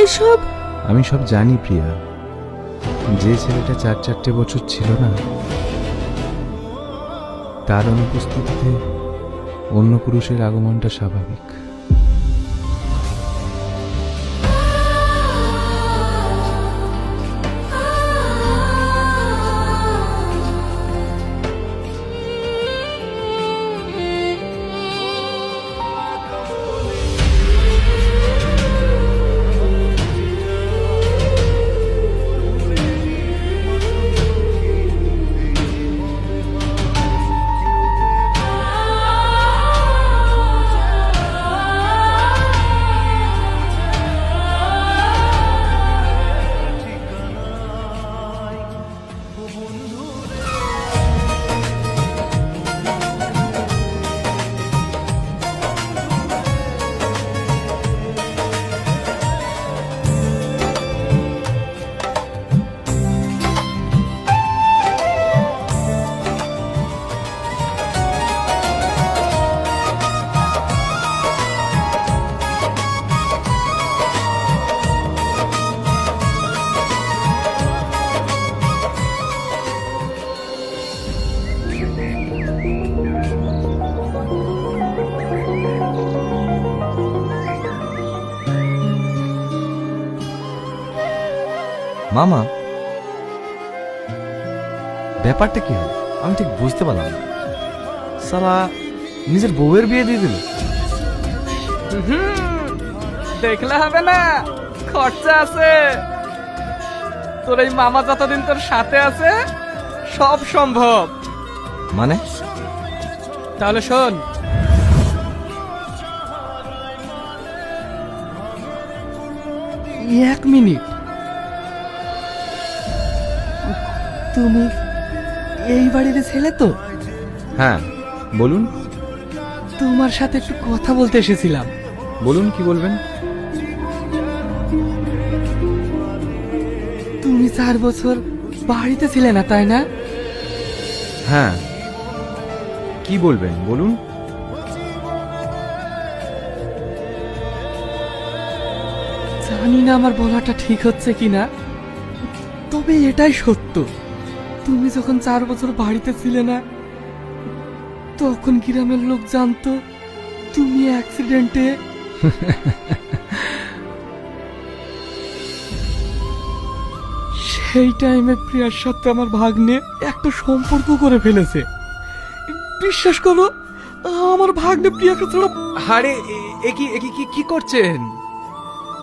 এসব আমি সব জানি প্রিয়া। যে ছেলেটা 4 বছর ছিল না, তার অনুপস্থিতিতে অন্য পুরুষের আগমনটা স্বাভাবিক। মামা, ব্যাপারটা কি হলো আমি ঠিক বুঝতে পারলাম না। সালা নিজের বউয়ের বিয়ে দিয়ে দিল। দেখলে হবে না, খরচা আছে। তোর এই মামা যতদিন তোর সাথে আছে সব সম্ভব। মানে? তাহলে শোন, এক মিনিট। তুমি এই বাড়ির ছেলে তো? হ্যাঁ, বলুন। তোমার সাথে একটু কথা বলতে এসেছিলাম। বলুন, কি বলবেন? তুমি 4 বছর বাড়িতে ছিলে না, তাই না? হ্যাঁ, কি বলবেন বলুন। জানি না আমার বলাটা ঠিক হচ্ছে কিনা, তবে এটাই সত্য। তুমি যখন 4 বছর বাড়িতে ছিলে না, তখন গ্রামের লোক জানতো তুমি অ্যাক্সিডেন্টে। সেই টাইমে প্রিয়ার সাথে আমার ভাগ্নে একটা সম্পর্ক করে ফেলেছে। বিশ্বাস করো, আমার ভাগ্নে প্রিয়াকে ছাড়া। আরে এ কি কি কি করছেন?